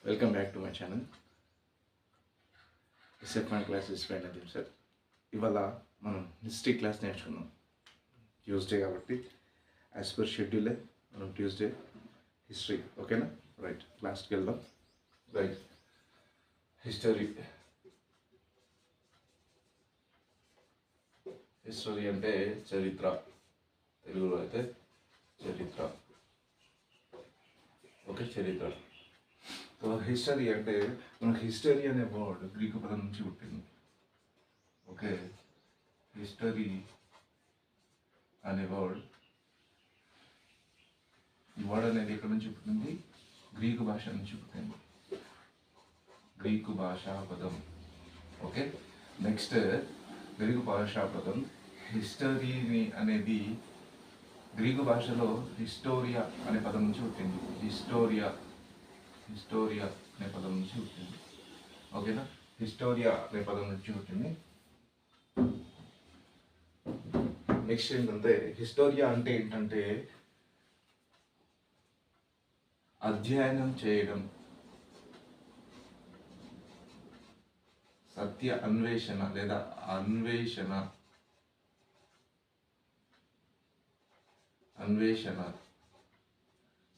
Welcome back to my channel. Set one class ఇస్పెండ్ అది sir. ఇవాళ మనం హిస్టరీ క్లాస్ నేర్చుకున్నాం. ట్యూస్డే కాబట్టి యాజ్ పర్ షెడ్యూలే మనం ట్యూస్డే హిస్టరీ. ఓకేనా? రైట్, క్లాస్కి వెళ్దాం. రైట్, హిస్టరీ హిస్టరీ అంటే చరిత్ర, తెలుగులో అయితే చరిత్ర. ఓకే, చరిత్ర. సో హిస్టరీ అంటే మనకు హిస్టరీ అనే వర్డ్ గ్రీకు పదం నుంచి పుట్టింది. ఓకే, హిస్టరీ అనే వర్డ్, ఈ వర్డ్ అనేది ఎక్కడి నుంచి పుట్టింది? గ్రీకు భాష నుంచి పుట్టింది, గ్రీకు భాషా పదం. ఓకే, నెక్స్ట్ గ్రీకు భాషా పదం హిస్టరీని అనేది గ్రీకు భాషలో హిస్టోరియా అనే పదం నుంచి పుట్టింది. హిస్టోరియా అనే పదం నుంచి పుట్టింది. ఓకేనా? హిస్టోరియా అనే పదం నుంచి పుట్టింది. నెక్స్ట్ ఏంటంటే హిస్టోరియా అంటే ఏంటంటే అధ్యయనం చేయడం, సత్య అన్వేషణ లేదా అన్వేషణ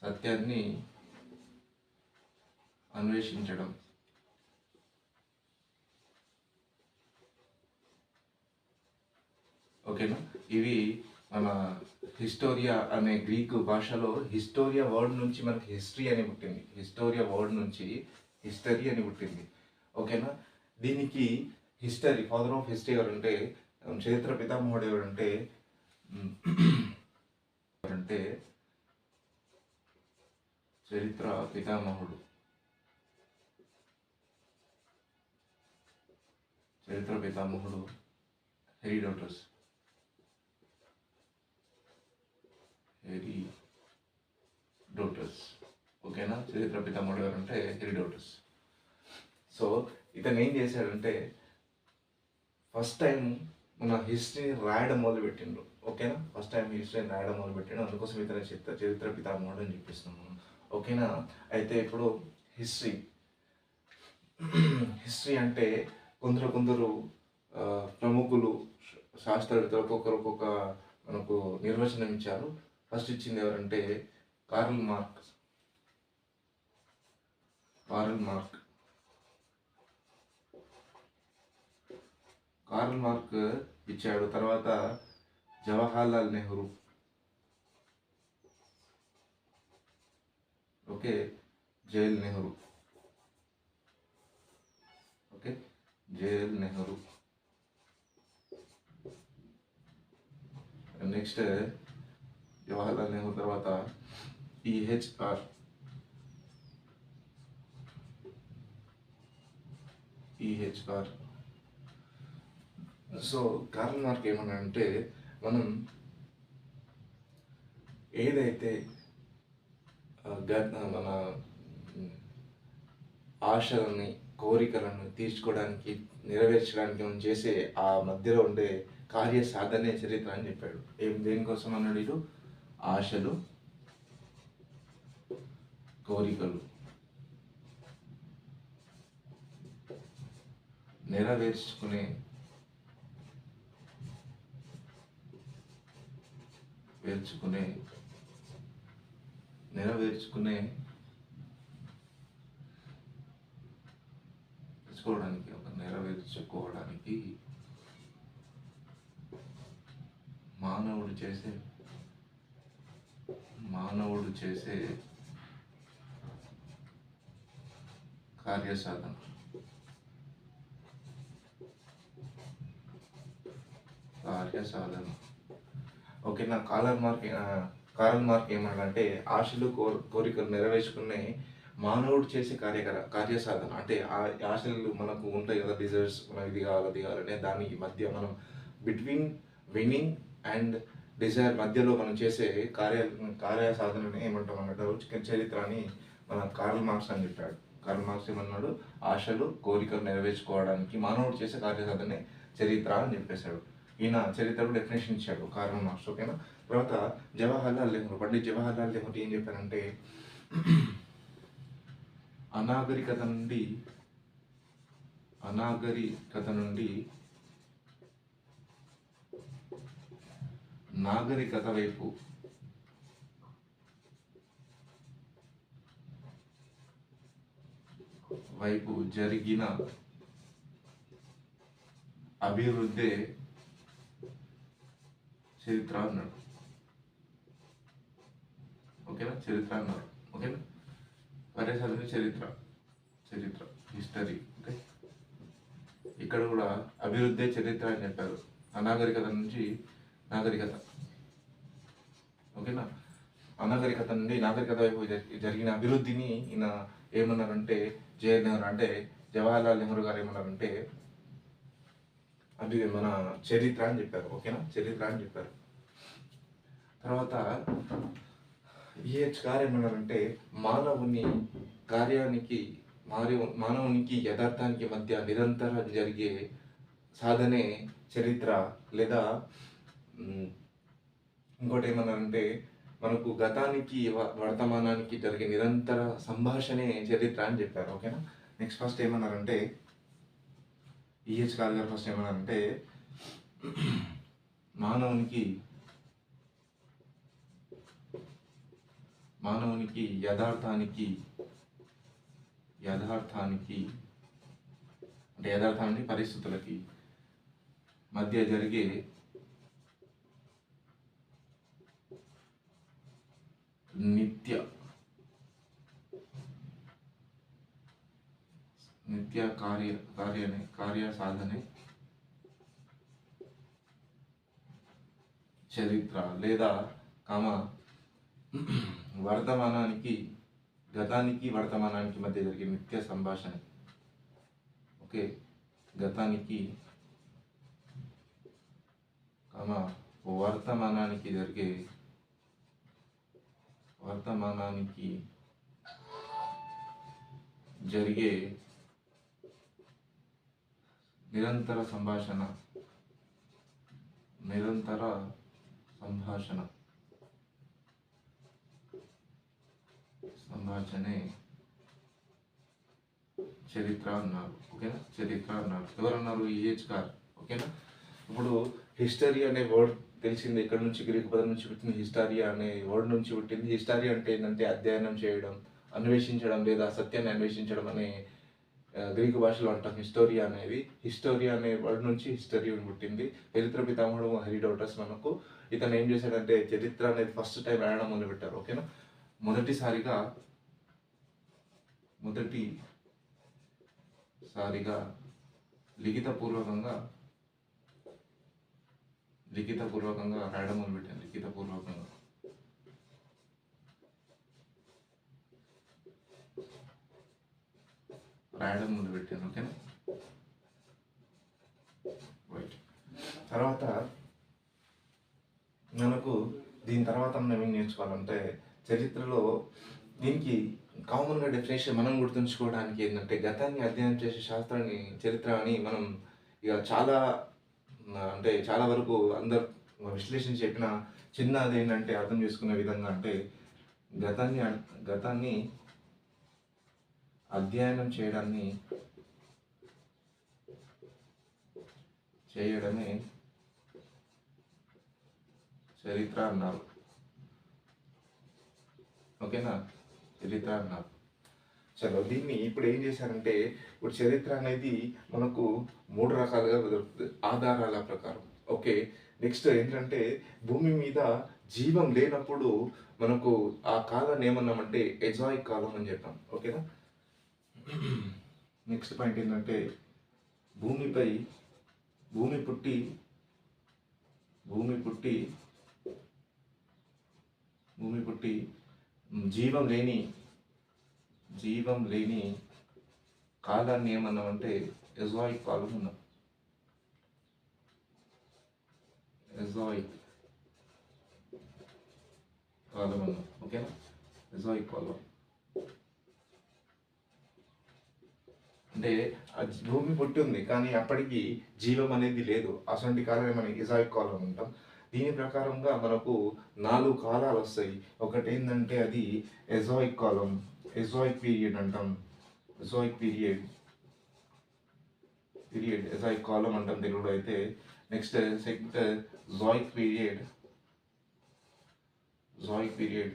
సత్యాన్ని అన్వేషించడం. ఓకేనా? ఇవి మన హిస్టోరియా అనే గ్రీకు భాషలో హిస్టోరియా వర్డ్ నుంచి మనకి హిస్టరీ అని పుట్టింది. హిస్టోరియా వర్డ్ నుంచి హిస్టరీ అని పుట్టింది. ఓకేనా? దీనికి హిస్టరీ, ఫాదర్ ఆఫ్ హిస్టరీ ఎవరంటే, చరిత్ర పితామహుడు ఎవరంటే చరిత్ర పితామహుడు హెరోడోటస్. ఓకేనా? చరిత్ర పితామహుడు ఎవరంటే హెరోడోటస్. సో ఇతను ఏం చేశాడంటే ఫస్ట్ టైం మన హిస్టరీని రాయడం మొదలుపెట్టిండు. ఓకేనా? ఫస్ట్ టైం హిస్టరీని రాయడం మొదలుపెట్టిండు. అందుకోసం ఇతను చరిత్ర పితామహుడు అని చెప్పిస్తున్నాం. ఓకేనా? అయితే ఇప్పుడు హిస్టరీ అంటే కొందరు ప్రముఖులు శాస్త్రవేత్తలు ఒక్కొక్క మనకు నిర్వచనం ఇచ్చారు. ఫస్ట్ ఇచ్చింది ఎవరంటే కార్ల్ మార్క్ ఇచ్చాడు. తర్వాత జవహర్లాల్ నెహ్రూ. ఓకే, జవహర్లాల్ నెహ్రూ. నెక్స్ట్ జవహర్లాల్ నెహ్రూ తర్వాత ఈహెచ్ఆర్. సో కార్ల్ మార్క్ ఏమన్నాడంటే మనం ఏదైతే మన ఆశలని, కోరికలను తీర్చుకోవడానికి, నెరవేర్చడానికి మనం చేసే ఆ మధ్యలో ఉండే కార్య సాధనే చరిత్ర అని చెప్పాడు. దేనికోసం అన్నాడు? ఇటు ఆశలు, కోరికలు నెరవేర్చుకోవడానికి మానవుడు చేసే కార్యసాధన. ఓకే, నా కార్ల్ మార్క్ ఏమన్నాడంటే ఆశలు, కోరికలు నెరవేర్చుకునే మానవుడు చేసే కార్యసాధన అంటే ఆ ఆశలు మనకు ఉంటాయి కదా, డిజైర్స్, మనం ఇది కావాలనే దానికి మధ్య మనం బిట్వీన్ విన్నింగ్ అండ్ డిజైర్ మధ్యలో మనం చేసే కార్యసాధనని ఏమంటాం అన్నట్టు చరిత్ర అని మన కార్ల్ మార్క్స్ అని చెప్పాడు. కార్ల్ మార్క్స్ ఏమన్నాడు? ఆశలు, కోరికలు నెరవేర్చుకోవడానికి మానవుడు చేసే కార్యసాధనే చరిత్ర అని చెప్పేశాడు. ఈయన చరిత్రకు డెఫినేషన్ ఇచ్చాడు కార్ల్ మార్క్స్. ఓకేనా? తర్వాత పండిత్ జవహర్లాల్ నెహ్రూ ఏం చెప్పారంటే అనాగరికత నుండి అనాగరికత నుండి నాగరికత వైపు జరిగిన అభివృద్ధే చరిత్ర అన్నాడు. ఓకేనా, చరిత్ర అన్నారు. ఓకేనా, పర్యాసాధన చరిత్ర హిస్టరీ. ఓకే, ఇక్కడ కూడా అభివృద్ధే చరిత్ర అని చెప్పారు. అనాగరికత నుంచి నాగరికత. ఓకేనా, అనాగరికత నుండి నాగరికత వైపు జరిగిన అభివృద్ధిని ఈయన ఏమన్నారంటే, జవహర్లాల్ నెహ్రూ గారు ఏమన్నారంటే అది మన చరిత్ర అని చెప్పారు. ఓకేనా, చరిత్ర అని చెప్పారు. తర్వాత ఈహెచ్ గారు ఏమన్నారంటే మానవునికి యథార్థానికి మధ్య నిరంతరం జరిగే సాధనే చరిత్ర, లేదా ఇంకోటి ఏమన్నారంటే మనకు గతానికి వర్తమానానికి జరిగే నిరంతర సంభాషణే చరిత్ర అని చెప్పారు. ఓకేనా, నెక్స్ట్ ఫస్ట్ ఏమన్నారంటే ఈహెచ్ గారు ఫస్ట్ ఏమన్నారంటే మానవునికి యథార్థానికి అంటే యథార్థానికి పరిస్థితులకి మధ్య జరిగే నిత్య కార్య సాధనే చరిత్ర, లేదా గతానికి వర్తమానానికి మధ్య జరిగే నిత్య సంభాషణ. ఓకే, గతానికి వర్తమానానికి జరిగే నిరంతర సంభాషణే చరిత్ర అన్నారు. ఓకేనా, చరిత్ర అన్నారు. ఎవరన్నారు? ఈహెచ్ గారు. ఓకేనా, ఇప్పుడు హిస్టరీ అనే వర్డ్ తెలిసింది ఎక్కడి నుంచి, గ్రీకు పదం నుంచి పుట్టింది. హిస్టారియా అనే వర్డ్ నుంచి పుట్టింది. హిస్టారియా అంటే ఏంటంటే అధ్యయనం చేయడం, అన్వేషించడం, లేదా సత్యాన్ని అన్వేషించడం అనే గ్రీకు భాషలో అంటాం హిస్టోరియా అనేది. హిస్టోరియా అనే వర్డ్ నుంచి హిస్టరీ పుట్టింది. చరిత్ర పితామహుడు హెరోడోటస్ మనకు ఇతను ఏం చేశాడంటే చరిత్ర అనేది ఫస్ట్ టైం రాయడం మొదలుపెట్టారు. ఓకేనా, మొదటిసారిగా లిఖితపూర్వకంగా రాయడం మొదలుపెట్టాను. లిఖితపూర్వకంగా రాయడం మొదలుపెట్టాను. ఓకేనా, రైట్. తర్వాత మనకు దీని తర్వాత మనం ఏం నేర్చుకోవాలంటే చరిత్రలో దీనికి కామన్గా డెఫినేషన్ మనం గుర్తుంచుకోవడానికి ఏంటంటే గతాన్ని అధ్యయనం చేసే శాస్త్రాన్ని చరిత్ర అని మనం ఇక చాలా వరకు అందరు విశ్లేషణ చెప్పిన చిన్నది ఏంటంటే అర్థం చేసుకునే విధంగా అంటే గతాన్ని అధ్యయనం చేయడమే చరిత్ర అన్నారు. ఓకేనా, చరిత్ర అన్నారు. చలో, దీన్ని ఇప్పుడు ఏం చేశారంటే ఇప్పుడు చరిత్ర అనేది మనకు 3 రకాలుగా దొరుకుతుంది ఆధారాల ప్రకారం. ఓకే, నెక్స్ట్ ఏంటంటే భూమి మీద జీవం లేనప్పుడు మనకు ఆ కాలాన్ని ఏమన్నామంటే ఎజాయిక్ కాలం అని చెప్పాం. ఓకేనా, నెక్స్ట్ పాయింట్ ఏంటంటే భూమి పుట్టి జీవం లేని కాలాన్ని ఏమన్నామంటే ఎజాయిక్ కాలం ఉన్నాం. ఎజాయిక్ కాలం అన్నాం. ఓకేనా, ఎజాయిక్ కాలం అంటే భూమి పుట్టి ఉంది కానీ అప్పటికి జీవం అనేది లేదు. అసంటి కాలమే మనం ఎజాయిక్ కాలం అంటాం. దీని ప్రకారంగా మనకు 4 కాలాలు వస్తాయి. ఒకటి ఏంటంటే అది ఎజాయిక్ కాలం, ఎజాయిక్ పీరియడ్ అంటాం. జోయిక్ పీరియడ్ ఎజాయిక్ కాలం అంటాం తెలుగులో అయితే. Next second zoic period zoic period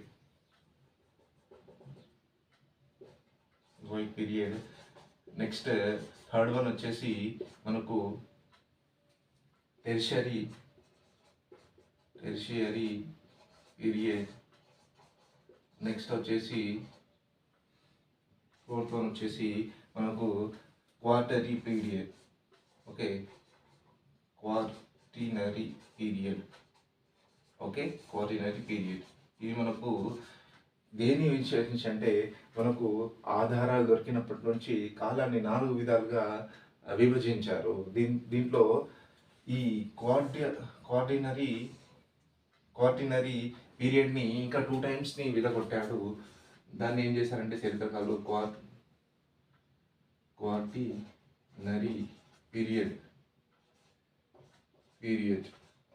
zoic period next third one వచ్చేసి మనకు టెర్షియరీ పీరియడ్. నెక్స్ట్ వచ్చేసి ఫోర్త్ వన్ వచ్చేసి మనకు quaternary period. Okay, quaternary period. Okay, quaternary period. ఇవి మనకు దేని విశేషించి అంటే మనకు ఆధారాలు దొరికినప్పటి నుంచి కాలాన్ని 4 విధాలుగా విభజించారు. దీంట్లో ఈ క్వార్టినరీ పీరియడ్ని ఇంకా 2 టైమ్స్ని విడగొట్టాడు. దాన్ని ఏం చేశారంటే చరిత్రకారులు క్వార్టినరీ పీరియడ్.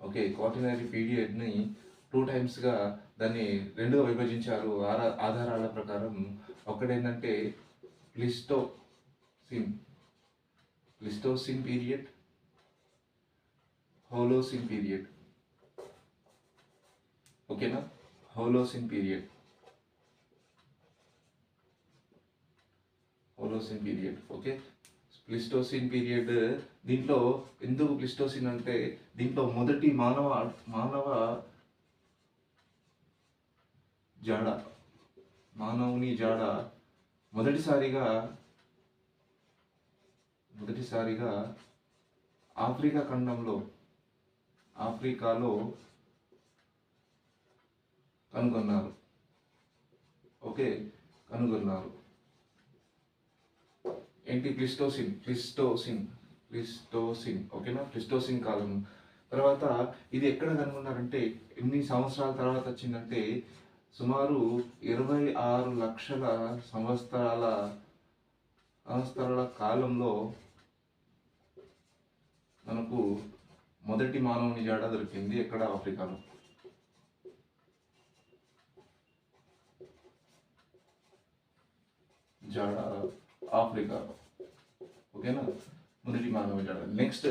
ఓకే, క్వార్టినరీ పీరియడ్ని 2 టైమ్స్గా దాన్ని 2గా విభజించారు ఆధారాల ప్రకారం. ఒకటేంటంటే ప్లిస్టోసిన్ పీరియడ్, హోలోసిన్ పీరియడ్. ఓకేనా, Holocene period. Okay, Pleistocene period. దీంట్లో ఎందుకు ప్లిస్టోసిన్ అంటే దీంట్లో మొదటి మానవుని జాడ మొదటిసారిగా ఆఫ్రికాలో కనుగొన్నారు. ఓకే, కనుగొన్నారు. ఏంటి? ప్లిస్టోసిన్. ఓకేనా, ప్లిస్టోసిన్ కాలం తర్వాత ఇది ఎక్కడ కనుగొన్నారంటే ఎన్ని సంవత్సరాల తర్వాత వచ్చిందంటే సుమారు 26 లక్షల సంవత్సరాల కాలంలో మనకు మొదటి మానవుని జాడ దొరికింది. ఎక్కడ? ఆఫ్రికాలో. జాడ ఆఫ్రికాలో. ఓకేనా, మొదటి మానవ జాడ. నెక్స్ట్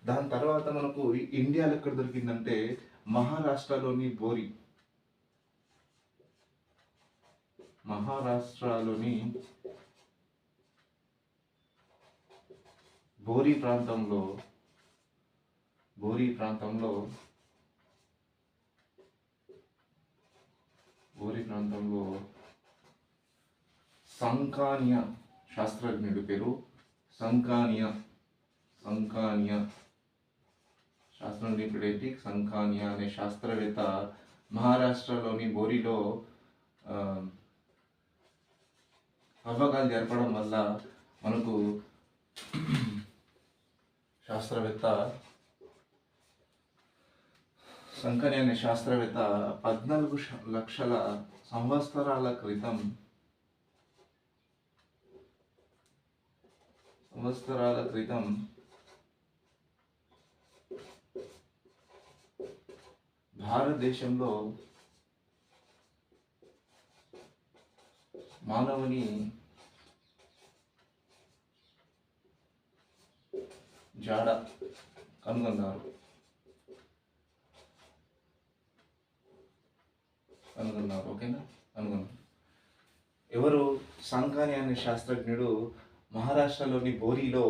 దాని తర్వాత మనకు ఇండియాలో ఎక్కడ దొరికిందంటే మహారాష్ట్రలోని బోరి ప్రాంతంలో సంకానియా శాస్త్రజ్ఞుడి పేరు సంకానియా శాస్త్రజ్ఞుడేంటి? సంకానియా అనే శాస్త్రవేత్త మహారాష్ట్రలోని బోరిలో తవ్వకాలు జరపడం వల్ల మనకు సంకానియా అనే శాస్త్రవేత్త 14 లక్షల సంవత్సరాల క్రితం భారతదేశంలో మానవుని జాడ కనుగొన్నారు. ఓకేనా, కనుగొన్నారు. ఎవరు? సంకానియా అనే శాస్త్రజ్ఞుడు మహారాష్ట్రలోని బోరిలో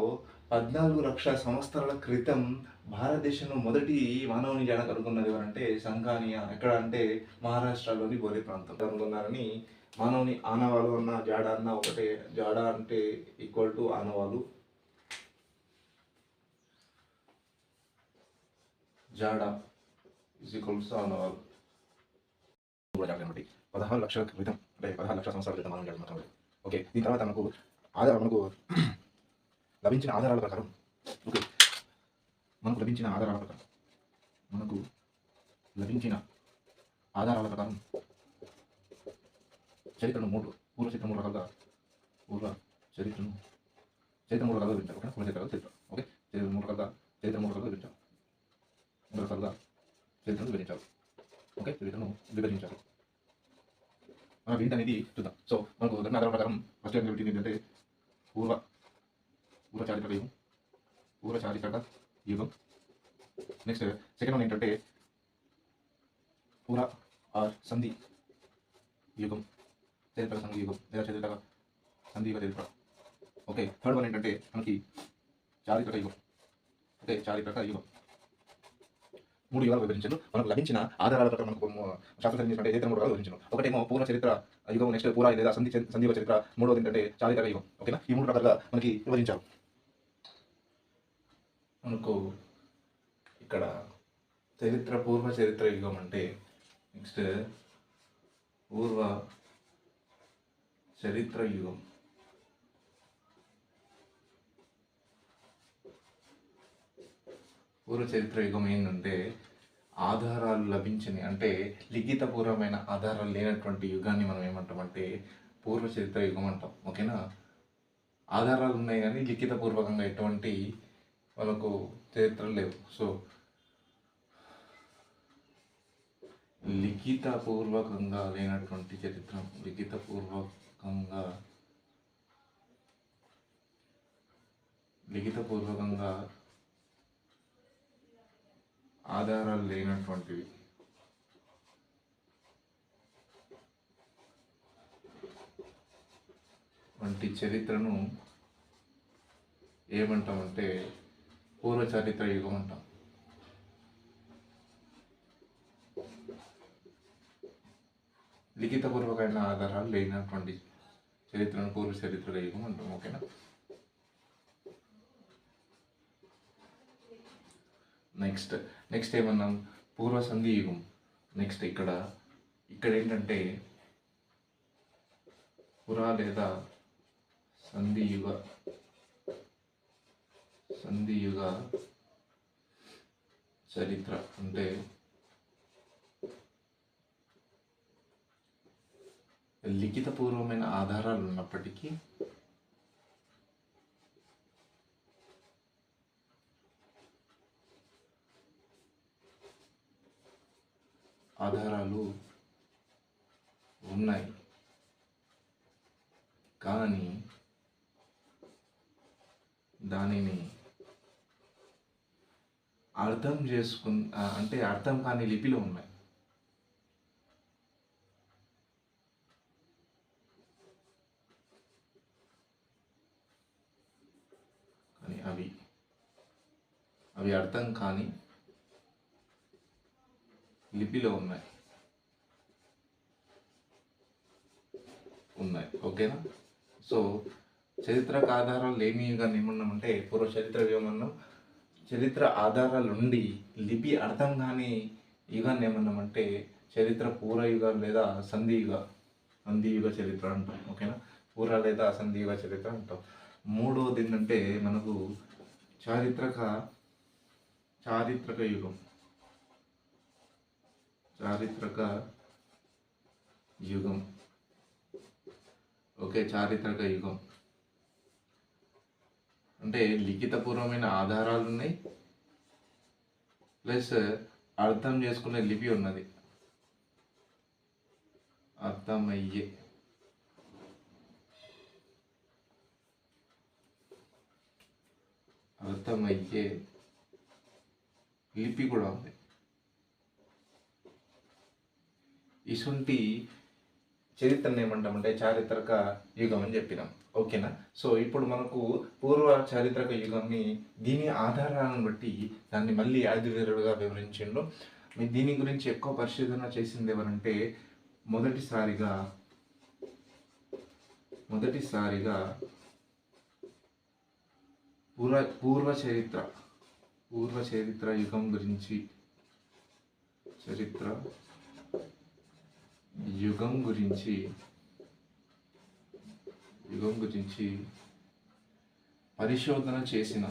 14 లక్షల సంవత్సరాల క్రితం భారతదేశంలో మొదటి మానవుని జాడ కనుగొన్నది ఎవరంటే సంకానియా. ఎక్కడ అంటే మహారాష్ట్రలోని బోరి ప్రాంతం కనుగొన్నారని. మానవుని ఆనవాలు అన్న జాడ అన్న ఒకటే. జాడ అంటే ఈక్వల్ టు ఆనవాలు. జాడ ఈజ్ ఈక్వల్స్ ఆనవాలు. 16 లక్షల క్రితం అంటే 16 లక్షల సంవత్సరాల క్రితం మానవుని జాడ మాత్రం. ఓకే, దీని తర్వాత మనకు లభించిన ఆధారాల ప్రకారం చరిత్రను పూర్వ చరిత్ర 3 రకాలుగా విభజించారు. ఓకే, పూర్వ చరిత్ర. ఓకే, 3 రకాలుగా విభజించారు. 3 రకాలుగా చరిత్రను విభజించారు. ఓకే, చరిత్రను విభజించారు. మనం ఏంటి అనేది చూద్దాం. సో మనకు దొరికిన ఆధారాల ప్రకారం ఫస్ట్ ఏంటంటే పూర్వ పూర్వ చారిత్రక యుగం, పూర్వ చారిత్రక యుగం. నెక్స్ట్ సెకండ్ వన్ ఏంటంటే పూర ఆర్ సంధి యుగం, చరిత్రక సంధి యుగం లేదా చరిత్రక సంధి యుగ చరిత్ర. ఓకే, థర్డ్ వన్ ఏంటంటే మనకి చారిత్రక యుగం. ఓకే, చారిత్రక యుగం. 3 యుగాలు విభజించారు. మనకు లభించిన ఆధారాల ప్రకారం మనకు శాస్త్రజ్ఞ అంటే ఏదైతే 3 యుగాలు విభజించారు. ఒకటేమో పూర్వ చరిత్ర యుగం, నెక్స్ట్ పూర లేదా సంధి యుగ చరిత్ర, మూడోది ఏంటంటే చారిత్రక యుగం. ఓకేనా, ఈ 3 రకాలుగా మనకి విభజించారు. మనకు ఇక్కడ పూర్వ చరిత్ర యుగం అంటే నెక్స్ట్ పూర్వ చరిత్ర యుగం. పూర్వ చరిత్ర యుగం ఏంటంటే ఆధారాలు లభించని అంటే లిఖితపూర్వమైన ఆధారాలు లేనటువంటి యుగాన్ని మనం ఏమంటామంటే పూర్వ చరిత్ర యుగం అంటాం. ఓకేనా, ఆధారాలు ఉన్నాయి కానీ లిఖితపూర్వకంగా ఎటువంటి మనకు చరిత్రలు లేవు. సో లిఖితపూర్వకంగా లేనటువంటి చరిత్ర, లిఖితపూర్వకంగా ఆధారాలు లేనటువంటివి వంటి చరిత్రను ఏమంటామంటే పూర్వ చరిత్ర యుగం అంటాం. లిఖితపూర్వకమైన ఆధారాలు లేనటువంటి చరిత్రను పూర్వ చరిత్ర యుగం అంటాం. ఓకేనా, నెక్స్ట్ ఏమన్నాం పూర్వ సంధి యుగం. నెక్స్ట్ ఇక్కడ ఏంటంటే పురా లేదా సంధి యుగ చరిత్ర అంటే లిఖితపూర్వమైన ఆధారాలు ఉన్నప్పటికీ ఆధారాలు ఉన్నాయి కానీ దానిని అర్థం కాని లిపిలో ఉన్నాయి. కానీ అవి అర్థం కాని లిపిలో ఉన్నాయి. ఓకేనా, సో చరిత్రకు ఆధారాలు లేని యుగాన్ని ఏమన్నామంటే పూర్వ చరిత్ర యుగం అన్నాం. చరిత్ర ఆధారాలు ఉండి లిపి అర్థం కాని యుగాన్ని ఏమన్నామంటే చరిత్ర పూర్వ యుగాలు లేదా సంధి యుగ చరిత్ర అంటాం. ఓకేనా, పూర్వ లేదా సంధి యుగ చరిత్ర అంటాం. మూడవది ఏంటంటే మనకు చారిత్రక యుగం. ఓకే, చారిత్రక యుగం అంటే లిఖితపూర్వమైన ఆధారాలు ఉన్నాయి ప్లస్ అర్థం చేసుకునే లిపి ఉన్నది. అర్థమయ్యే లిపి కూడా ఉంది. ఇటువంటి చరిత్రను ఏమంటామంటే చారిత్రక యుగం అని చెప్పినాం. ఓకేనా, సో ఇప్పుడు మనకు పూర్వ చారిత్రక యుగాన్ని దీని ఆధారాలను బట్టి దాన్ని మళ్ళీ యాదగిరిగా వివరించిండు. దీని గురించి ఎక్కువ పరిశోధన చేసింది ఎవరంటే మొదటిసారిగా పూర్వ చరిత్ర యుగం గురించి పరిశోధన చేసిన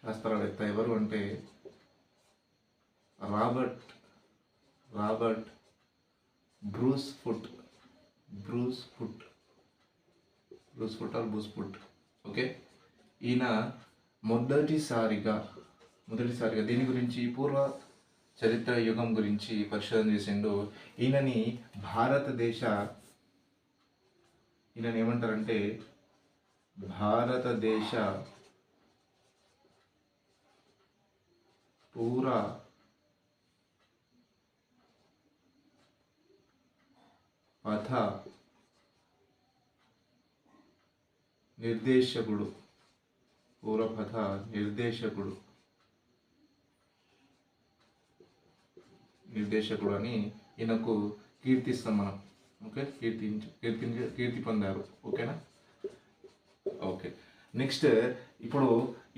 శాస్త్రవేత్త ఎవరు అంటే రాబర్ట్ బ్రూస్ ఫుట్. ఓకే, ఈయన మొదటిసారిగా మొదటిసారిగా దీని గురించి పూర్వ చరిత్ర యుగం గురించి పరిశోధన చేసిండు. ఈయనని భారతదేశ ఈయనని ఏమంటారంటే భారతదేశ పూర్వ పథ నిర్దేశకుడు పూర్వపథ నిర్దేశకుడు అని ఈయనకు కీర్తిస్తాం మనం. ఓకే, కీర్తి పొందారు. ఓకేనా? ఓకే. నెక్స్ట్ ఇప్పుడు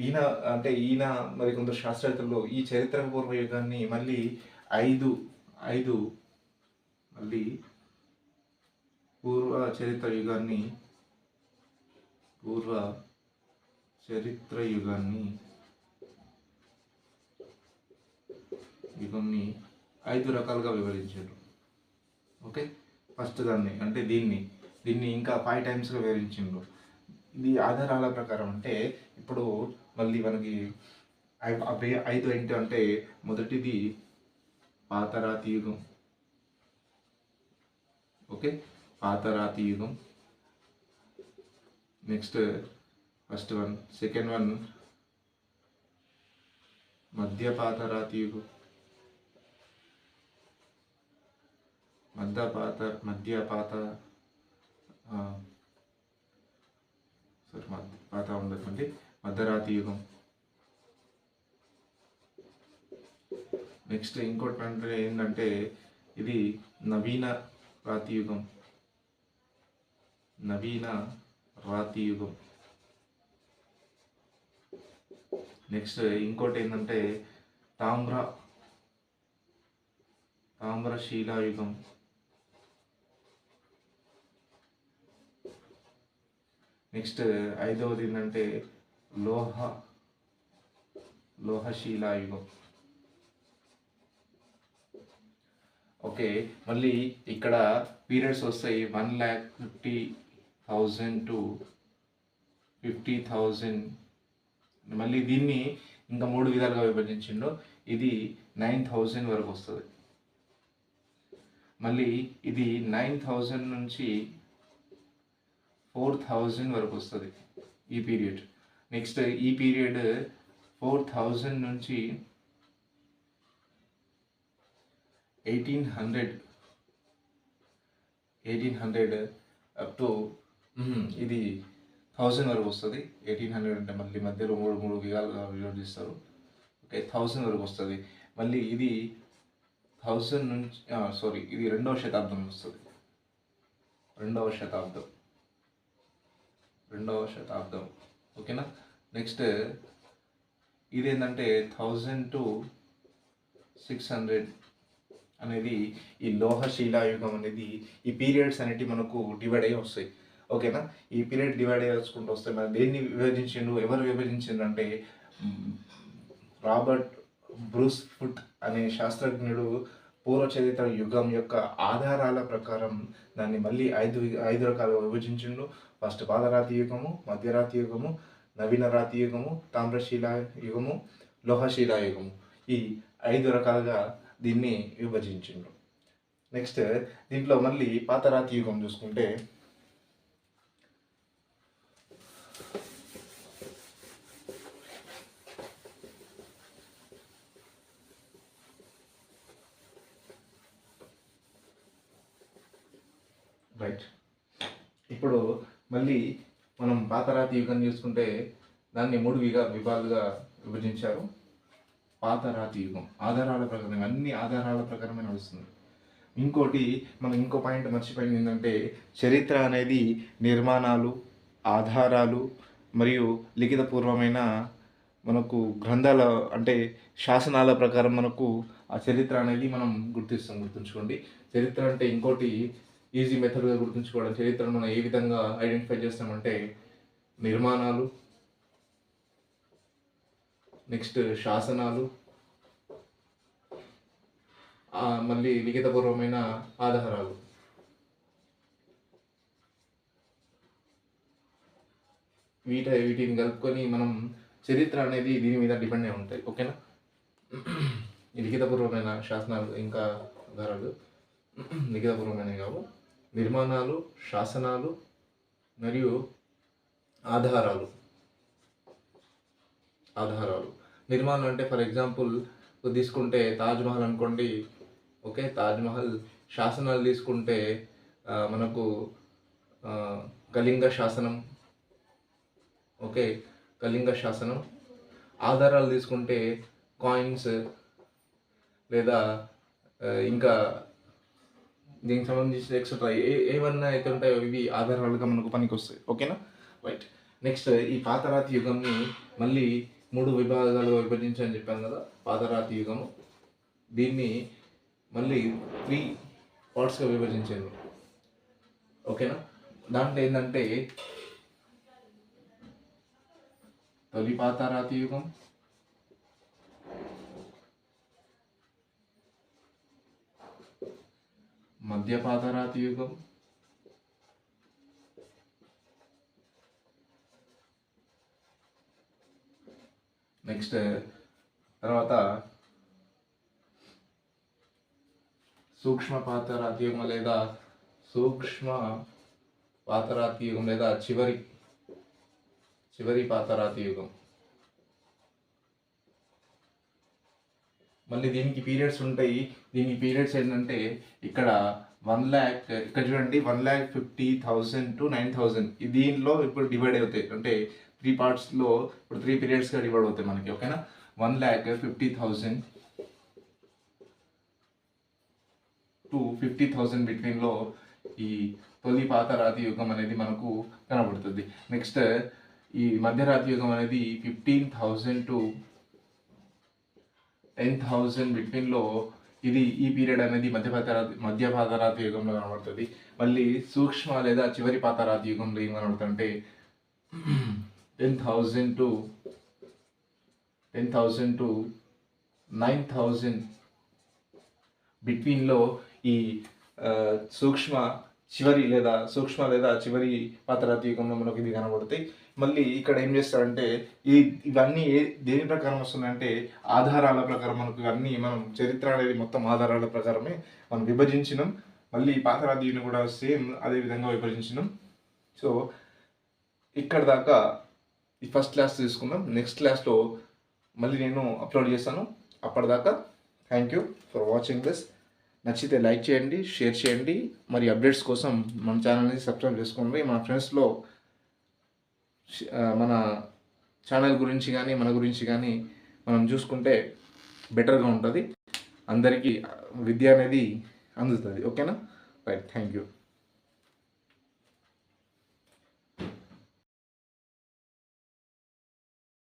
ఈయన మరి కొందరు శాస్త్రవేత్తలు ఈ చరిత్ర పూర్వ యుగాన్ని మళ్ళీ ఐదు మళ్ళీ పూర్వ చరిత్ర యుగాన్ని యుగంని 5 రకాలుగా వివరించారు. ఓకే, ఫస్ట్ దాన్ని అంటే దీన్ని ఇంకా 5 టైమ్స్గా వివరించిండ్రు. ఇది ఆధారాల ప్రకారం అంటే ఇప్పుడు మళ్ళీ మనకి 5 ఏంటి అంటే మొదటిది పాతరాతి యుగం. ఓకే, పాతరాతి యుగం. Next first one. Second one మధ్య పాతరాతి యుగం. మధ్యరాతి యుగం. నెక్స్ట్ ఇంకోటి అంటే ఏంటంటే ఇది నవీన రాతి యుగం. నెక్స్ట్ ఇంకోటి ఏంటంటే తామ్రశిలాయుగం. నెక్స్ట్ ఐదవది ఏంటంటే లోహశిలాయుగం. ఓకే, మళ్ళీ ఇక్కడ పీరియడ్స్ వస్తాయి 1,50,000 to 50,000. మళ్ళీ దీన్ని ఇంకా 3 విధాలుగా విభజించిండు. ఇది 9,000 వరకు వస్తుంది. మళ్ళీ ఇది 9,000 నుంచి 4,000 వరకు వస్తుంది ఈ పీరియడ్. నెక్స్ట్ ఈ పీరియడ్ 4,000 నుంచి 1800 అప్ టు ఇది 1000 వరకు వస్తుంది. 1800 అంటే మళ్ళీ మధ్యలో మూడు విధాలుగా విభజిస్తారు. ఓకే, 1000 వరకు వస్తుంది. మళ్ళీ ఇది 1000 నుంచి ఇది 2వ శతాబ్దం వస్తుంది. 2వ శతాబ్దం. ఓకేనా? నెక్స్ట్ ఇదేంటంటే 1000 to 600 అనేది ఈ లోహశిలాయుగం అనేది ఈ పీరియడ్స్ అనేవి మనకు డివైడ్ అయ్యి వస్తాయి. ఓకేనా? ఈ పీరియడ్ డివైడ్ అయ్యి వచ్చుకుంటూ వస్తాయి. మరి దేన్ని విభజించిండు? ఎవరు విభజించిండు అంటే రాబర్ట్ బ్రూస్ ఫుట్ అనే శాస్త్రజ్ఞుడు పూర్వ చరిత్ర యుగం యొక్క ఆధారాల ప్రకారం దాన్ని మళ్ళీ ఐదు రకాలుగా విభజించిండు. ఫస్ట్ పాతరాతి యుగము, మధ్యరాతి యుగము, నవీన రాతి యుగము, తామ్రశిలా యుగము, లోహశిలా యుగము. ఈ 5 రకాలుగా దీన్ని విభజించిండు. నెక్స్ట్ దీంట్లో మళ్ళీ పాతరాతి యుగం చూసుకుంటే రైట్. ఇప్పుడు మళ్ళీ మనం పాతరాతి యుగం చూసుకుంటే దాన్ని 3 విభాగాలుగా విభజించారు. పాతరాతి యుగం ఆధారాల ప్రకారం, అన్ని ఆధారాల ప్రకారమే నడుస్తుంది. ఇంకో పాయింట్ మర్చిపోయింది ఏంటంటే చరిత్ర అనేది నిర్మాణాలు, ఆధారాలు మరియు లిఖితపూర్వమైన మనకు గ్రంథాల అంటే శాసనాల ప్రకారం మనకు ఆ చరిత్ర అనేది మనం గుర్తుంచుకోండి. చరిత్ర అంటే ఇంకోటి ఈజీ మెథడ్గా గుర్తుంచుకోవడం. చరిత్రను మనం ఏ విధంగా ఐడెంటిఫై చేస్తామంటే నిర్మాణాలు, నెక్స్ట్ శాసనాలు, మళ్ళీ లిఖితపూర్వమైన ఆధారాలు. వీటిని కలుపుకొని మనం చరిత్ర అనేది దీని మీద డిపెండ్ అయి ఉంటాయి. ఓకేనా. ఈ లిఖితపూర్వమైన శాసనాలు ఇంకా ఆధారాలు లిఖితపూర్వమైనవి కావు. నిర్మాణాలు, శాసనాలు మరియు ఆధారాలు. నిర్మాణం అంటే ఫర్ ఎగ్జాంపుల్ తీసుకుంటే తాజ్మహల్ అనుకోండి. ఓకే, తాజ్మహల్. శాసనాలు తీసుకుంటే మనకు కళింగ శాసనం. ఓకే, కళింగ శాసనం. ఆధారాలు తీసుకుంటే కాయిన్స్ లేదా ఇంకా దీనికి సంబంధించి ఎక్సెట్రా ఏమన్నా అయితే ఉంటాయో ఇవి ఆధారాలుగా మనకు పనికి వస్తాయి. ఓకేనా. రైట్. నెక్స్ట్ ఈ పాతరాతి యుగంని మళ్ళీ 3 విభాగాలుగా విభజించని చెప్పాను కదా. పాతరాతి యుగము దీన్ని మళ్ళీ 3 పార్ట్స్గా విభజించాను. ఓకేనా. దాంట్లో ఏంటంటే తొలి పాతరాతి యుగం, మధ్య పాతరాతి యుగం, నెక్స్ట్ తర్వాత సూక్ష్మ పాతరాతి యుగం లేదా చివరి పాతరాతి యుగం. మళ్ళీ దీనికి పీరియడ్స్ ఉంటాయి. దీనికి పీరియడ్స్ ఏంటంటే ఇక్కడ 1 lakh, ఇక్కడ చూడండి 1,50,000 to 9,000. దీనిలో ఇప్పుడు డివైడ్ అవుతాయి. అంటే 3 పార్ట్స్లో ఇప్పుడు 3 పీరియడ్స్గా డివైడ్ అవుతాయి మనకి. ఓకేనా. 1,50,000 to 50,000 బిట్వీన్లో ఈ తొలి పాతరాతి యుగం అనేది మనకు కనబడుతుంది. నెక్స్ట్ ఈ మధ్యరాతి యుగం అనేది 15,000 to 10,000 బిట్వీన్లో ఈ పీరియడ్ అనేది మధ్య పాతరాతి యుగంలో కనబడుతుంది. మళ్ళీ సూక్ష్మ లేదా చివరి పాతరాతి యుగంలో ఏం కనబడుతుంది అంటే 10,000 to 9,000 బిట్వీన్లో ఈ సూక్ష్మ లేదా చివరి పాతరాతి యుగంలో మనకు ఇది కనబడతాయి. మళ్ళీ ఇక్కడ ఏం చేస్తారంటే ఇవన్నీ దేని ప్రకారం వస్తుందంటే ఆధారాల ప్రకారం. మనకు ఇవన్నీ మనం చరిత్ర అనేది మొత్తం ఆధారాల ప్రకారమే మనం విభజించినాం. మళ్ళీ పాతరాతి యుగం కూడా సేమ్ అదే విధంగా విభజించినాం. సో ఇక్కడ దాకా ఈ ఫస్ట్ క్లాస్ తీసుకున్నాం. నెక్స్ట్ క్లాస్లో మళ్ళీ నేను అప్లోడ్ చేస్తాను. అప్పటిదాకా thank you for watching this. నచ్చితే లైక్ చేయండి, షేర్ చేయండి. మరి అప్డేట్స్ కోసం మన ఛానల్ని సబ్స్క్రైబ్ చేసుకోండి. మన ఫ్రెండ్స్లో మన ఛానల్ గురించి కానీ మన గురించి కానీ మనం చూసుకుంటే బెటర్గా ఉంటుంది. అందరికీ విద్య అనేది అందుతుంది. ఓకేనా. రైట్. Thank you.